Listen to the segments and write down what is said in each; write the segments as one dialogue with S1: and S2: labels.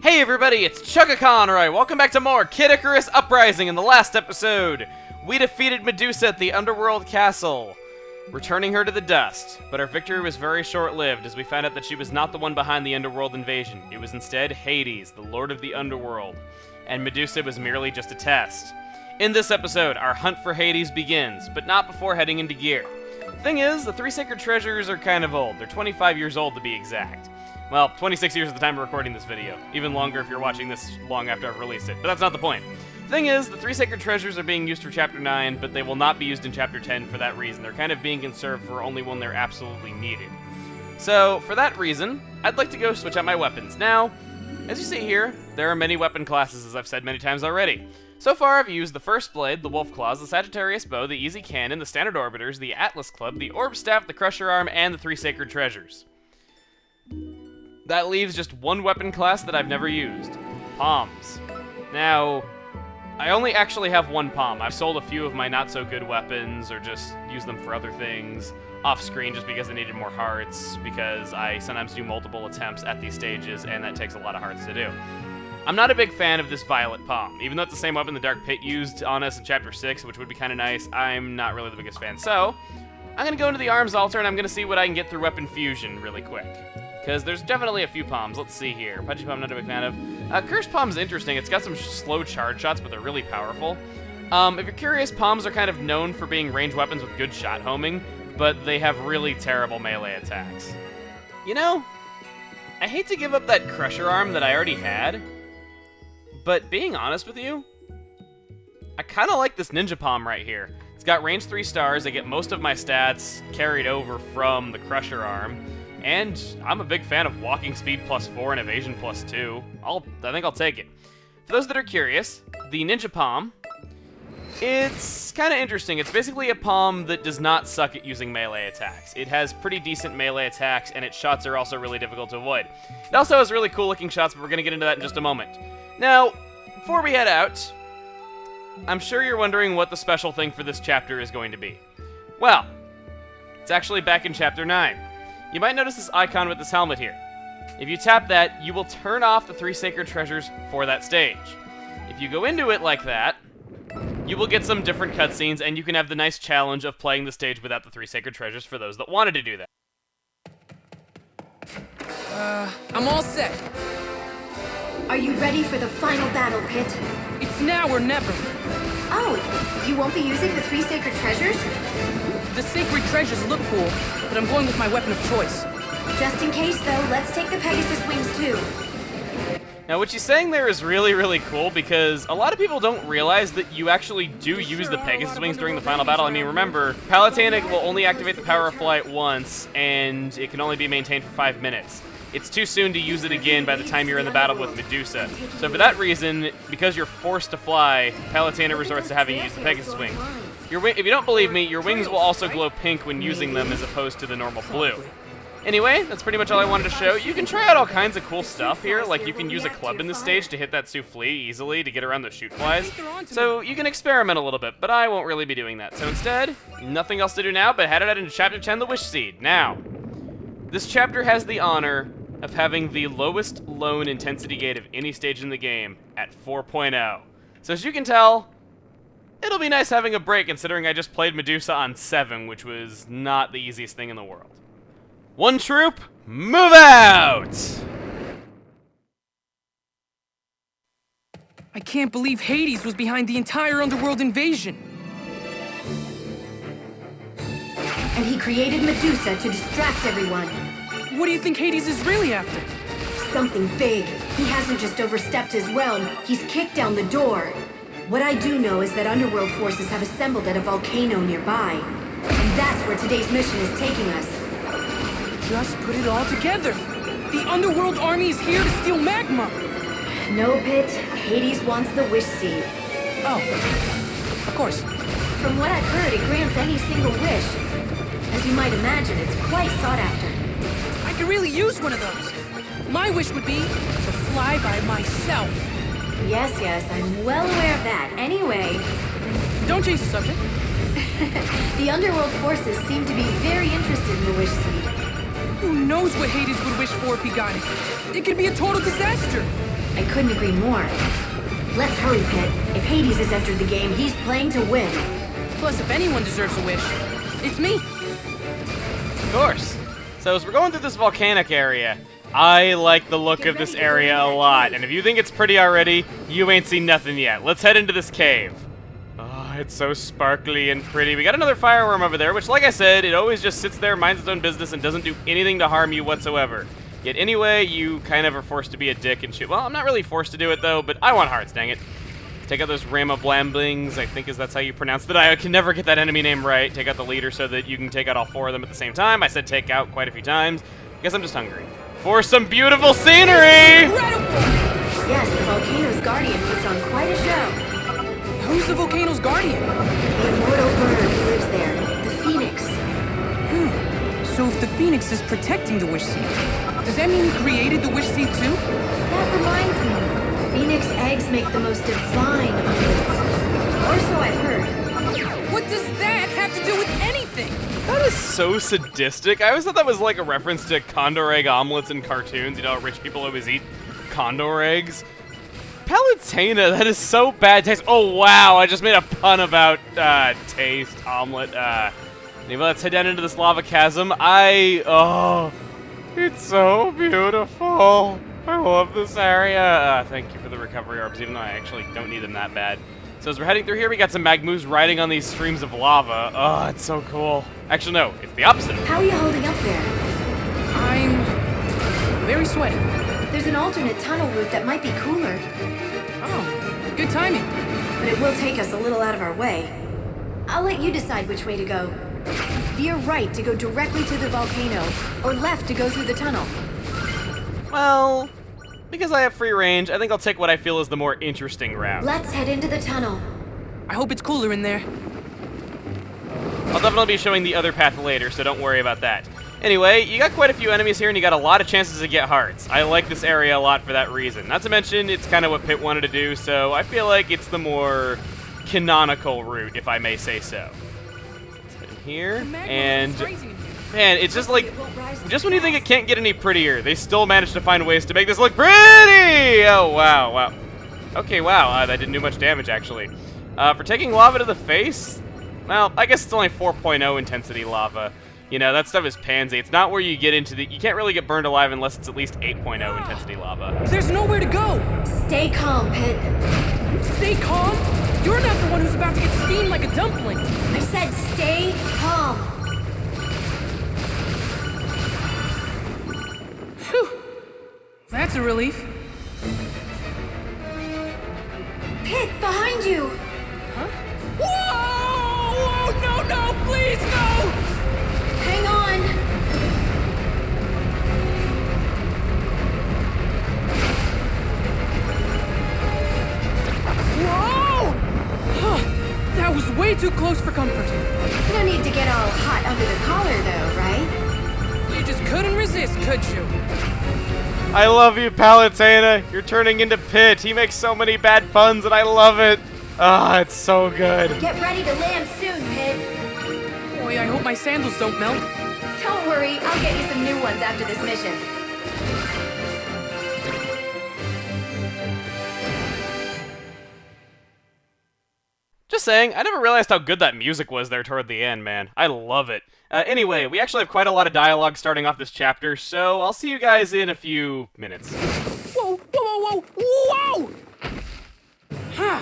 S1: Hey everybody, it's Chugga Conroy. Welcome back to more Kid Icarus Uprising. In the last episode, we defeated Medusa at the Underworld Castle, returning her to the dust. But our victory was very short-lived, as we found out that she was not the one behind the Underworld invasion. It was instead Hades, the Lord of the Underworld, and Medusa was merely just a test. In this episode, our hunt for Hades begins, but not before heading into gear. Thing is, the three sacred treasures are kind of old. They're 25 years old to be exact. Well, 26 years at the time of recording this video. Even longer if you're watching this long after I've released it. But that's not the point. Thing is, the three sacred treasures are being used for Chapter 9, but they will not be used in Chapter 10 for that reason. They're kind of being conserved for only when they're absolutely needed. So, for that reason, I'd like to go switch out my weapons. Now, as you see here, there are many weapon classes, as I've said many times already. So far, I've used the First Blade, the Wolf Claws, the Sagittarius Bow, the Easy Cannon, the Standard Orbiters, the Atlas Club, the Orb Staff, the Crusher Arm, and the three sacred treasures. That leaves just one weapon class that I've never used. Palms. Now, I only actually have one palm. I've sold a few of my not-so-good weapons, or just used them for other things, off-screen just because I needed more hearts, because I sometimes do multiple attempts at these stages, and that takes a lot of hearts to do. I'm not a big fan of this violet palm. Even though it's the same weapon the Dark Pit used on us in Chapter 6, which would be kind of nice, I'm not really the biggest fan. So, I'm going to go into the Arms Altar, and I'm going to see what I can get through Weapon Fusion really quick. Because there's definitely a few palms. Let's see here. Pudgy Palm, not a big fan of. Cursed Palm's interesting. It's got some slow charge shots, but they're really powerful. If you're curious, palms are kind of known for being ranged weapons with good shot homing, but they have really terrible melee attacks. You know, I hate to give up that Crusher Arm that I already had, but being honest with you, I kind of like this Ninja Palm right here. It's got range 3 stars. I get most of my stats carried over from the Crusher Arm. And I'm a big fan of walking speed +4 and evasion +2. I think I'll take it. For those that are curious, the Ninja Palm, it's kind of interesting. It's basically a palm that does not suck at using melee attacks. It has pretty decent melee attacks, and its shots are also really difficult to avoid. It also has really cool looking shots, but we're going to get into that in just a moment. Now, before we head out, I'm sure you're wondering what the special thing for this chapter is going to be. Well, it's actually back in Chapter 9. You might notice this icon with this helmet here. If you tap that, you will turn off the three sacred treasures for that stage. If you go into it like that, you will get some different cutscenes, and you can have the nice challenge of playing the stage without the three sacred treasures for those that wanted to do that.
S2: I'm all set.
S3: Are you ready for the final battle, Pit?
S2: It's now or never.
S3: Oh, you won't be using the three sacred treasures?
S2: The sacred treasures look cool, but I'm going with my weapon of choice.
S3: Just in case, though, let's take the Pegasus wings, too.
S1: Now, what she's saying there is really, really cool, because a lot of people don't realize that you actually do use the Pegasus wings during the final battle. I mean, remember, Palatanic will only activate the power of flight once, and it can only be maintained for 5 minutes. It's too soon to use it again by the time you're in the battle with Medusa. So for that reason, because you're forced to fly, Palatana resorts to having you use the Pegasus wings. If you don't believe me, your wings will also glow pink when using them as opposed to the normal blue. Anyway, that's pretty much all I wanted to show. You can try out all kinds of cool stuff here, like you can use a club in this stage to hit that souffle easily to get around those shoot flies. So you can experiment a little bit, but I won't really be doing that. So instead, nothing else to do now but head out into Chapter 10, the Wish Seed. Now, this chapter has the honor of having the lowest lone intensity gate of any stage in the game at 4.0. So as you can tell, it'll be nice having a break considering I just played Medusa on 7, which was not the easiest thing in the world. One troop, move out!
S2: I can't believe Hades was behind the entire Underworld invasion.
S3: And he created Medusa to distract everyone.
S2: What do you think Hades is really after?
S3: Something big. He hasn't just overstepped his realm, he's kicked down the door. What I do know is that Underworld forces have assembled at a volcano nearby. And that's where today's mission is taking us.
S2: Just put it all together. The Underworld army is here to steal magma.
S3: No, Pit. Hades wants the Wish Seed.
S2: Oh, of course.
S3: From what I've heard, it grants any single wish. As you might imagine, it's quite sought after.
S2: I could really use one of those. My wish would be to fly by myself.
S3: Yes, I'm well aware of that. Anyway...
S2: Don't change the subject.
S3: The Underworld forces seem to be very interested in the Wish Seed.
S2: Who knows what Hades would wish for if he got it? It could be a total disaster.
S3: I couldn't agree more. Let's hurry, Pit. If Hades has entered the game, he's playing to win.
S2: Plus, if anyone deserves a wish, it's me.
S1: Of course. So as we're going through this volcanic area, I like the look of this area a lot. And if you think it's pretty already, you ain't seen nothing yet. Let's head into this cave. Oh, it's so sparkly and pretty. We got another fireworm over there, which, like I said, it always just sits there, minds its own business, and doesn't do anything to harm you whatsoever. Yet anyway, you kind of are forced to be a dick and shoot. Well, I'm not really forced to do it, though, but I want hearts, dang it. Take out those Ramablamblings, I think that's how you pronounce it. I can never get that enemy name right. Take out the leader so that you can take out all 4 of them at the same time. I said take out quite a few times. Guess I'm just hungry. For some beautiful scenery!
S3: Yes, the volcano's guardian puts on quite a show.
S2: Who's the volcano's guardian?
S3: The immortal bird who lives there, the Phoenix.
S2: So if the Phoenix is protecting the Wish Seed, does that mean he created the Wish Seed too?
S3: That reminds me. Phoenix eggs make the most divine omelets. Or so I've heard.
S2: What does that have to do with anything?
S1: That is so sadistic. I always thought that was like a reference to condor egg omelets in cartoons. You know, rich people always eat condor eggs. Palutena, that is so bad taste. Oh, wow, I just made a pun about taste, omelet. Anyway, let's head down into this lava chasm. Oh, it's so beautiful. I love this area. Thank you for the recovery orbs, even though I actually don't need them that bad. So as we're heading through here, we got some Magmoos riding on these streams of lava. Oh, it's so cool. Actually, no, it's the opposite.
S3: How are you holding up there?
S2: I'm very sweaty.
S3: There's an alternate tunnel route that might be cooler,
S2: Oh, good timing.
S3: but it will take us a little out of our way. I'll let you decide which way to go. Veer right to go directly to the volcano, or left to go through the tunnel.
S1: Well, because I have free range, I think I'll take what I feel is the more interesting route.
S3: Let's head into the tunnel.
S2: I hope it's cooler in there.
S1: I'll definitely be showing the other path later, so don't worry about that. Anyway, you got quite a few enemies here, and you got a lot of chances to get hearts. I like this area a lot for that reason. Not to mention, it's kind of what Pit wanted to do, so I feel like it's the more canonical route, if I may say so. Let's head in here, and man, it's just like, just when you think it can't get any prettier, they still managed to find ways to make this look pretty! Oh, wow, wow. Okay, wow, that didn't do much damage, actually. For taking lava to the face, well, I guess it's only 4.0 intensity lava. You know, that stuff is pansy. It's not where you get into the... You can't really get burned alive unless it's at least 8.0 intensity lava.
S2: There's nowhere to go.
S3: Stay calm, Pit.
S2: Stay calm. You're not the one who's about to get steamed like a dumpling.
S3: I said stay calm.
S2: Phew. That's a relief.
S3: Pit, behind you!
S2: Huh? Whoa! Whoa! No! Please, no!
S3: Hang on!
S2: Whoa! That was way too close for comfort.
S3: No need to get all hot under the collar, though, right?
S2: You just couldn't resist, could you?
S1: I love you, Palutena. You're turning into Pit. He makes so many bad puns, and I love it. Ah, it's so good.
S3: Get ready to land soon, Pit.
S2: Boy, I hope my sandals don't melt.
S3: Don't worry, I'll get you some new ones after this mission.
S1: Just saying, I never realized how good that music was there toward the end, man. I love it. Anyway, we actually have quite a lot of dialogue starting off this chapter, so I'll see you guys in a few minutes.
S2: Whoa! Whoa! Whoa! Whoa! Huh.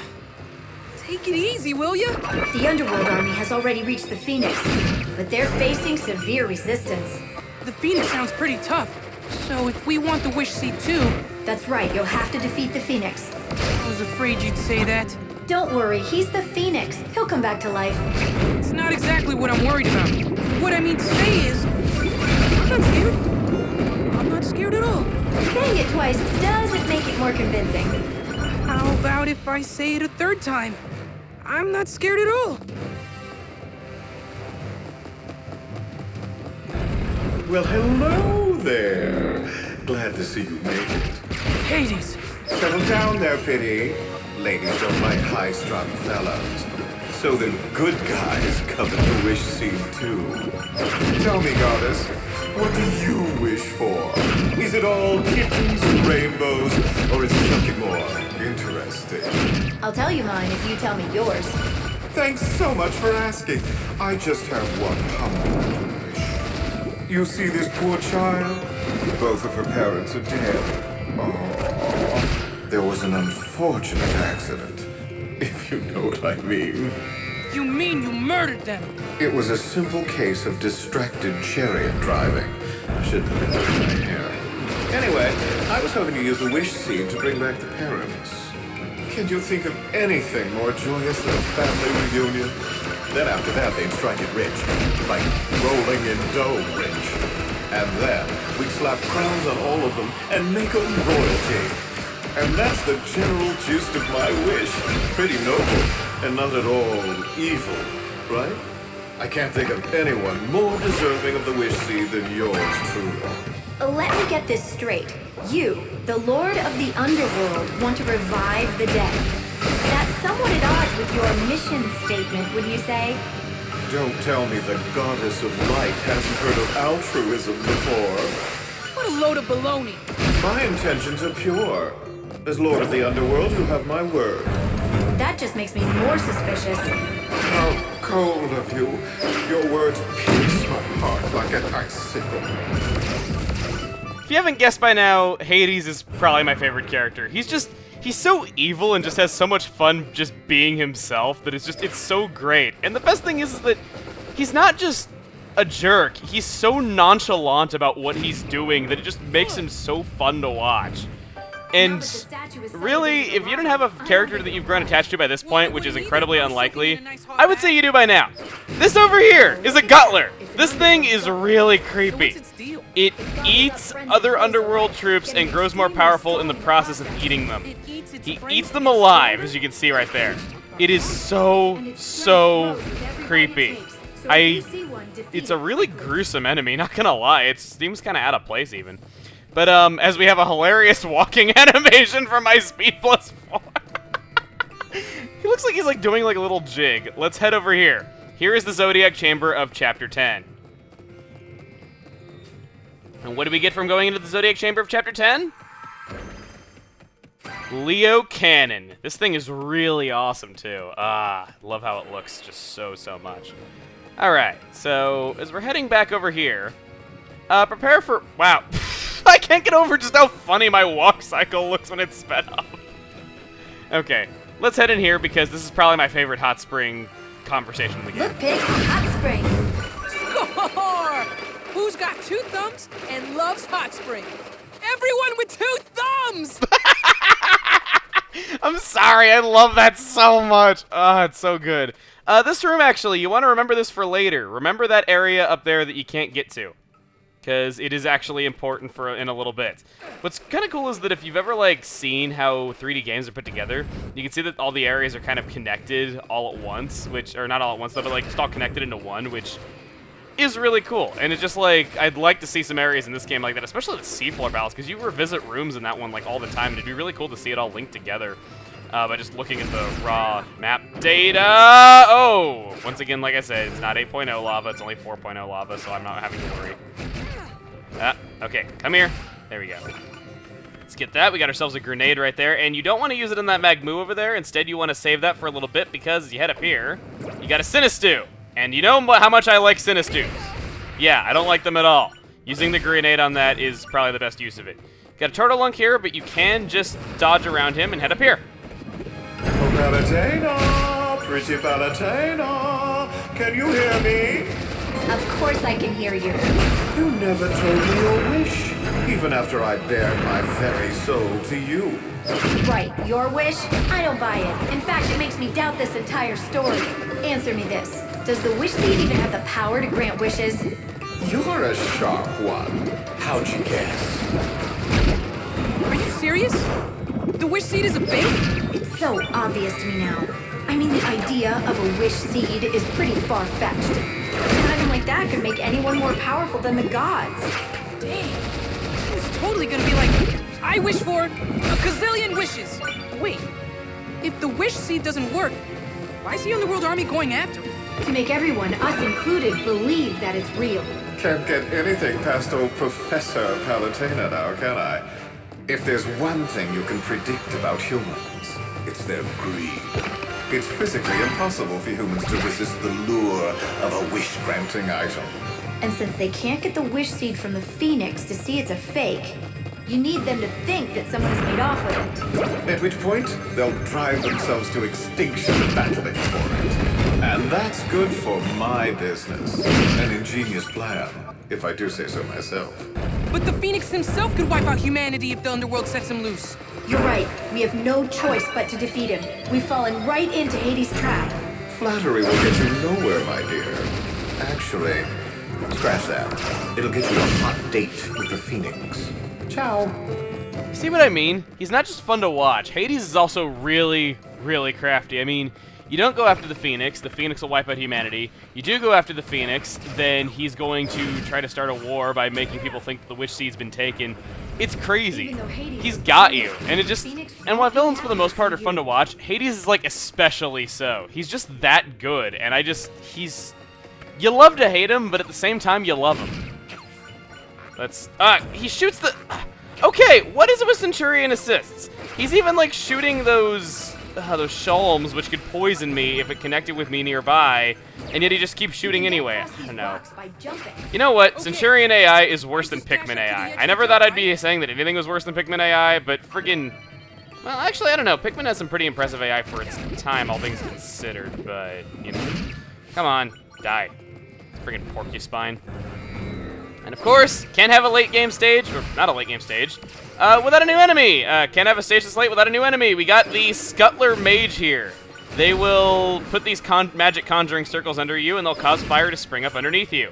S2: Take it easy, will ya?
S3: The Underworld Army has already reached the Phoenix, but they're facing severe resistance.
S2: The Phoenix sounds pretty tough. So if we want the Wish Seed too...
S3: That's right, you'll have to defeat the Phoenix.
S2: I was afraid you'd say that.
S3: Don't worry, he's the Phoenix. He'll come back to life.
S2: It's not exactly what I'm worried about. What I mean to say is... I'm not scared. I'm not scared at all.
S3: Saying it twice doesn't make it more convincing.
S2: How about if I say it a third time? I'm not scared at all.
S4: Well, hello there. Glad to see you made it.
S2: Hades.
S4: Settle down there, Pity. Ladies don't like high-strung fellows. So the good guys come in the wish seed too. Tell me, goddess, what do you wish for? Is it all kittens and rainbows, or is it something more interesting?
S3: I'll tell you mine if you tell me yours.
S4: Thanks so much for asking. I just have one humble wish. You see this poor child? Both of her parents are dead. Oh, there was an unfortunate accident, if you know what I mean.
S2: You mean you murdered them?
S4: It was a simple case of distracted chariot driving. I shouldn't have been doing my hair. Anyway, I was hoping to use the wish seed to bring back the parents. Can you think of anything more joyous than a family reunion? Then after that, they'd strike it rich, like rolling in dough rich. And then we'd slap crowns on all of them and make them royalty. And that's the general gist of my wish. Pretty noble and not at all evil, right? I can't think of anyone more deserving of the wish seed than yours truly.
S3: Let me get this straight. You, the Lord of the Underworld, want to revive the dead. That's somewhat at odds with your mission statement, wouldn't you say?
S4: Don't tell me the goddess of light hasn't heard of altruism before.
S2: What a load of baloney.
S4: My intentions are pure. As Lord of the Underworld, you have my word.
S3: That just makes me more suspicious.
S4: How cold of you. Your words pierce my heart like an icicle.
S1: If you haven't guessed by now, Hades is probably my favorite character. He's so evil and just has so much fun just being himself that it's so great. And the best thing is that he's not just a jerk. He's so nonchalant about what he's doing that it just makes him so fun to watch. And really, if you don't have a character that you've grown attached to by this point, which is incredibly unlikely, I would say you do by now. This over here is a Guttler. This thing is really creepy. It eats other underworld troops and grows more powerful in the process of eating them. He eats them alive, as you can see right there. It is so creepy. It's a really gruesome enemy, not gonna lie. It seems kind of out of place even. But as we have a hilarious walking animation from my Speed Plus 4. He looks like he's like doing like a little jig. Let's head over here. Here is the Zodiac Chamber of Chapter 10. And what do we get from going into the Zodiac Chamber of Chapter 10? Leo Cannon. This thing is really awesome too. Love how it looks just so much. Alright, so as we're heading back over here, prepare for... Wow. I can't get over just how funny my walk cycle looks when it's sped up. Okay, let's head in here because this is probably my favorite hot spring conversation in the game.
S3: Look, Pig, hot spring.
S2: Score! Who's got 2 thumbs and loves hot springs? Everyone with 2 thumbs!
S1: I'm sorry, I love that so much. It's so good. This room, actually, you want to remember this for later. Remember that area up there that you can't get to, because it is actually important for in a little bit. What's kind of cool is that if you've ever like seen how 3D games are put together, you can see that all the areas are kind of connected all at once, or not all at once, though, but like just all connected into one, which is really cool. And it's just like, I'd like to see some areas in this game like that, especially the seafloor battles, because you revisit rooms in that one like all the time, and it'd be really cool to see it all linked together by just looking at the raw map data. Oh, once again, like I said, it's not 8.0 lava, it's only 4.0 lava, so I'm not having to worry. Okay, come here. There we go. Let's get that. We got ourselves a grenade right there, and you don't want to use it in that Magmoo over there. Instead, you want to save that for a little bit, because as you head up here, you got a Sinistew. And you know how much I like Sinistews. Yeah, I don't like them at all. Using the grenade on that is probably the best use of it. Got a Turtle Lunk here, but you can just dodge around him and head up here.
S4: Oh, Palutena, pretty Palutena, can you hear me?
S3: Of course I can hear you.
S4: You never told me your wish, even after I bared my very soul to you.
S3: Right, your wish? I don't buy it. In fact, it makes me doubt this entire story. Answer me this. Does the wish seed even have the power to grant wishes?
S4: You're a sharp one. How'd you guess?
S2: Are you serious? The wish seed is a bait?
S3: It's so obvious to me now. I mean, the idea of a wish seed is pretty far-fetched. An item like that could make anyone more powerful than the gods.
S2: Dang. It's totally gonna be like, I wish for a gazillion wishes. Wait, if the wish seed doesn't work, Why is the Underworld Army going after him?
S3: To make everyone, us included, believe that it's real.
S4: Can't get anything past old Professor Palutena now, can I? If there's one thing you can predict about humans, it's their greed. It's physically impossible for humans to resist the lure of a wish-granting item.
S3: And since they can't get the wish seed from the Phoenix to see it's a fake, you need them to think that someone's made off with it.
S4: At which point, they'll drive themselves to extinction battling for it. And that's good for my business. An ingenious plan, if I do say so myself.
S2: But the Phoenix himself could wipe out humanity if the Underworld sets him loose.
S3: You're right. We have no choice but to defeat him. We've fallen right into Hades' trap.
S4: Flattery will get you nowhere, my dear. Actually, scratch that. It'll get you a hot date with the Phoenix. Ciao.
S1: See what I mean? He's not just fun to watch. Hades is also really, really crafty. I mean, you don't go after the Phoenix will wipe out humanity. You do go after the Phoenix, then he's going to try to start a war by making people think the wish seed's been taken. It's crazy. He's got you. And it just, and while villains for the most part are fun to watch, Hades is like especially so. He's just that good, and you love to hate him, but at the same time you love him. He shoots the... Okay, what is it with Centurion assists? He's even, like, shooting those shalms, which could poison me if it connected with me nearby, and yet he just keeps shooting anyway. I don't know. You know what? Centurion AI is worse than Pikmin AI. I never thought I'd be saying that anything was worse than Pikmin AI, but friggin... Well, actually, I don't know. Pikmin has some pretty impressive AI for its time, all things considered, but, you know. Come on, die. Friggin' Porcupine. And of course, can't have a late game stage, or not a late game stage, without a new enemy. Can't have a stage this late without a new enemy. We got the Scuttler Mage here. They will put these magic conjuring circles under you, and they'll cause fire to spring up underneath you.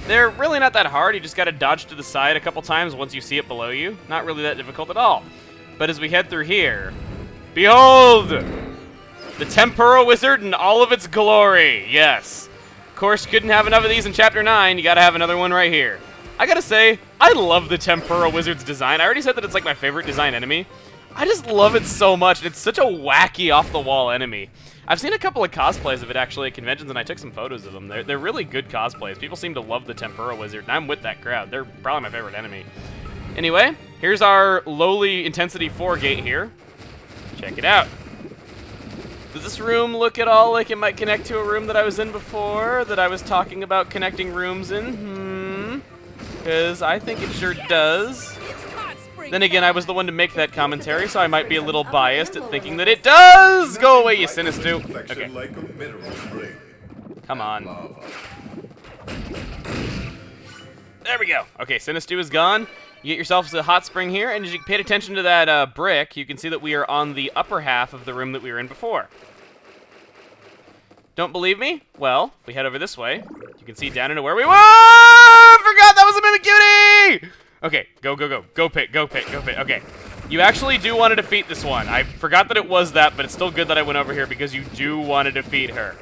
S1: They're really not that hard. You just gotta dodge to the side a couple times once you see it below you. Not really that difficult at all. But as we head through here, behold! The Tempura Wizard in all of its glory. Yes. Of course, couldn't have enough of these in Chapter 9. You gotta have another one right here. I gotta say, I love the Tempura Wizard's design. I already said that it's like my favorite design enemy. I just love it so much. It's such a wacky, off-the-wall enemy. I've seen a couple of cosplays of it actually at conventions, and I took some photos of them. They're really good cosplays. People seem to love the Tempura Wizard, and I'm with that crowd. They're probably my favorite enemy. Anyway, here's our lowly Intensity 4 gate here. Check it out. Does this room look at all like it might connect to a room that I was in before, that I was talking about connecting rooms in? Because I think it sure does. Then again, I was the one to make that commentary, so I might be a little biased at thinking that it does! Go away, you Sinistu! Okay. Come on. There we go. Okay, Sinistu is gone. You get yourself a hot spring here, and as you paid attention to that brick, you can see that we are on the upper half of the room that we were in before. Don't believe me? Well, if we head over this way, you can see down into where we were. I forgot that was a Mimikyu! Okay, go, go, go. Go pit, go pit, go pit. Okay. You actually do want to defeat this one. I forgot that it was that, but it's still good that I went over here because you do want to defeat her.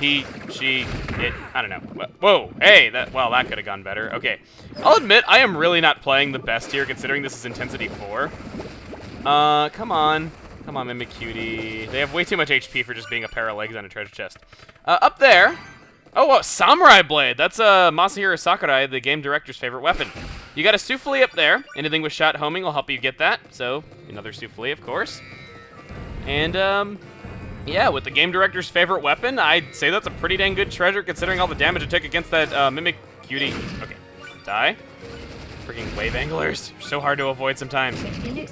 S1: He, she, it, I don't know. Whoa, hey, that could have gone better. Okay. I'll admit, I am really not playing the best here considering this is Intensity 4. Come on. Come on, Mimikyu. They have way too much HP for just being a pair of legs on a treasure chest. Up there. Oh, whoa, Samurai Blade. That's Masahiro Sakurai, the game director's favorite weapon. You got a souffle up there. Anything with shot homing will help you get that. So, another souffle, of course. And, yeah, with the game director's favorite weapon, I'd say that's a pretty dang good treasure considering all the damage it took against that Mimikyu. Okay, die. Freaking wave anglers. So hard to avoid sometimes.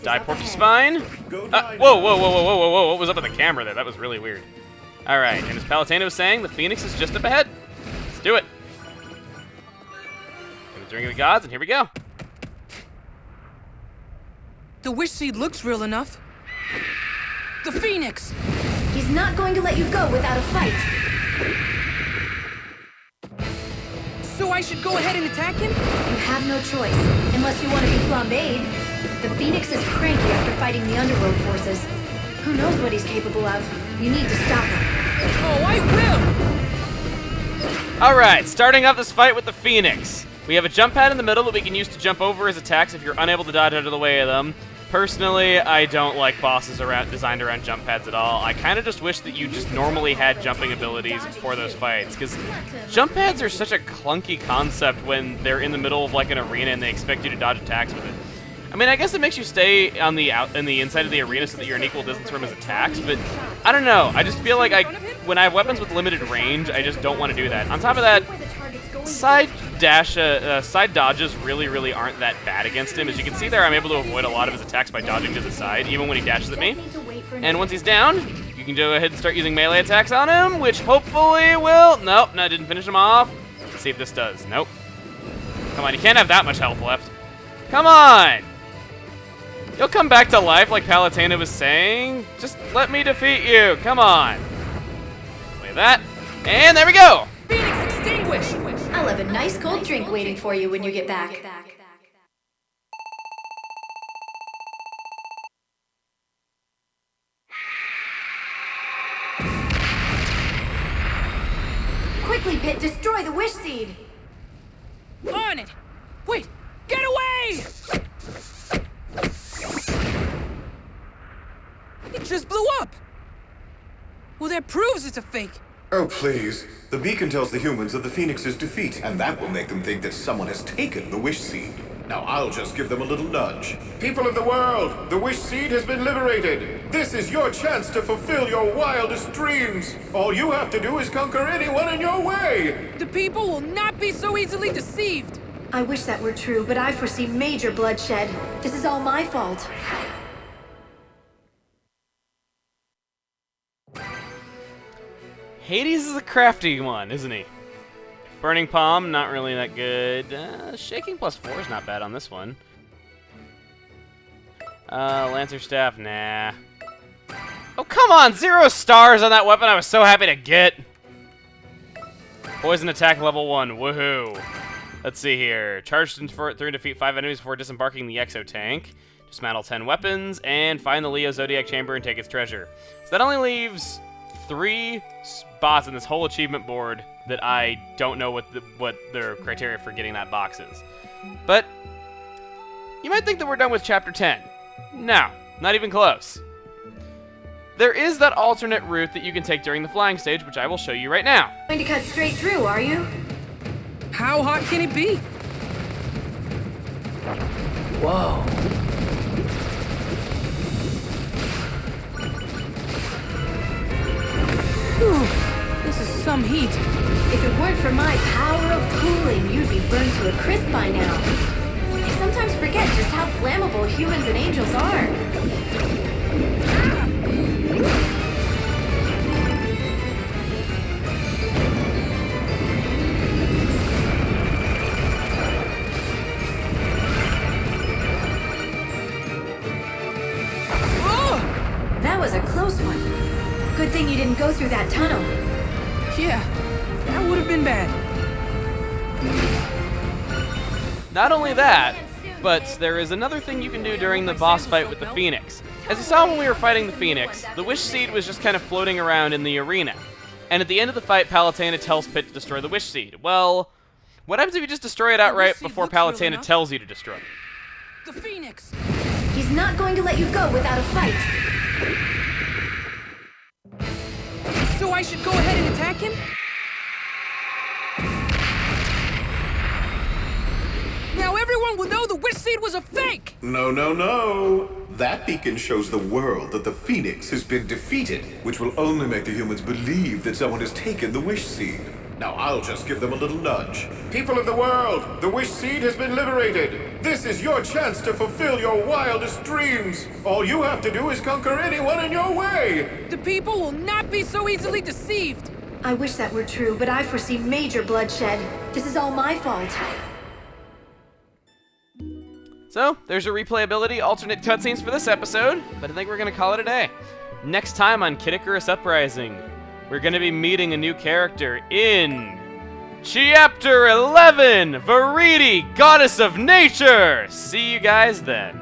S1: Die, Porcupine. Whoa, whoa, whoa, whoa, whoa, whoa, whoa. What was up with the camera there? That was really weird. All right, and as Palutena was saying, the Phoenix is just up ahead. Let's do it. And the Ring of the Gods, and here we go.
S2: The wish seed looks real enough. The Phoenix!
S3: He's not going to let you go without a fight.
S2: So I should go ahead and attack him?
S3: You have no choice, unless you want to be flambéed. The Phoenix is cranky after fighting the Underworld forces. Who knows what he's capable of? You need to stop him.
S2: Oh, I will!
S1: Alright, starting off this fight with the Phoenix. We have a jump pad in the middle that we can use to jump over his attacks if you're unable to dodge out of the way of them. Personally, I don't like bosses designed around jump pads at all. I kind of just wish that you just normally had jumping abilities for those fights, because jump pads are such a clunky concept when they're in the middle of like an arena and they expect you to dodge attacks with it. I mean, I guess it makes you stay on the inside of the arena so that you're an equal distance from his attacks, but I don't know. I just feel like when I have weapons with limited range, I just don't want to do that. On top of that, side dodges really aren't that bad against him. As you can see there, I'm able to avoid a lot of his attacks by dodging to the side, even when he dashes at me. And once he's down, you can go ahead and start using melee attacks on him, which hopefully will... Nope, no, didn't finish him off. Let's see if this does. Nope. Come on, you can't have that much health left. Come on! You'll come back to life like Palutena was saying. Just let me defeat you. Come on. Look at that. And there we go!
S2: Phoenix extinguished!
S3: I'll have a nice cold drink waiting for you when you get back. Quickly, Pit, destroy the wish seed!
S2: On it! Wait! Get away! It just blew up! Well, that proves it's a fake.
S4: Oh, please. The beacon tells the humans of the Phoenix's defeat, and that will make them think that someone has taken the wish seed. Now I'll just give them a little nudge. People of the world, the wish seed has been liberated. This is your chance to fulfill your wildest dreams. All you have to do is conquer anyone in your way.
S2: The people will not be so easily deceived.
S3: I wish that were true, but I foresee major bloodshed. This is all my fault.
S1: Hades is a crafty one, isn't he? Burning Palm, not really that good. Shaking +4 is not bad on this one. Lancer Staff, nah. Oh, come on! 0 stars on that weapon I was so happy to get! Poison attack level 1, woohoo! Let's see here. Charge through and defeat 5 enemies before disembarking the Exo Tank. Dismantle 10 weapons, and find the Leo Zodiac Chamber and take its treasure. So that only leaves 3 spots in this whole achievement board that I don't know what their criteria for getting that box is. But you might think that we're done with Chapter 10. No, not even close. There is that alternate route that you can take during the flying stage, which I will show you right now.
S3: Going to cut straight through, are you?
S2: How hot can it be? Whoa. Whew, this is some heat.
S3: If it weren't for my power of cooling, you'd be burned to a crisp by now. I sometimes forget just how flammable humans and angels are. That was a close one. Good thing you didn't go through that tunnel.
S2: Yeah, that would have been bad.
S1: Not only that, but there is another thing you can do during the boss fight with the Phoenix. As you saw when we were fighting the Phoenix, the Wish Seed was just kind of floating around in the arena. And at the end of the fight, Palutena tells Pit to destroy the Wish Seed. Well, what happens if you just destroy it outright before Palutena tells you to destroy it?
S2: The Phoenix!
S3: He's not going to let you go without a fight.
S2: So I should go ahead and attack him? Now everyone will know the Wish Seed was a fake!
S4: No, no, no. That beacon shows the world that the Phoenix has been defeated, which will only make the humans believe that someone has taken the Wish Seed. Now I'll just give them a little nudge. People of the world, the Wish Seed has been liberated. This is your chance to fulfill your wildest dreams. All you have to do is conquer anyone in your way.
S2: The people will not be so easily deceived!
S3: I wish that were true, but I foresee major bloodshed. This is all my fault.
S1: So, there's your replayability, alternate cutscenes for this episode, but I think we're going to call it a day. Next time on Icarus Uprising, we're going to be meeting a new character in Chapter 11, Veriti, Goddess of Nature! See you guys then.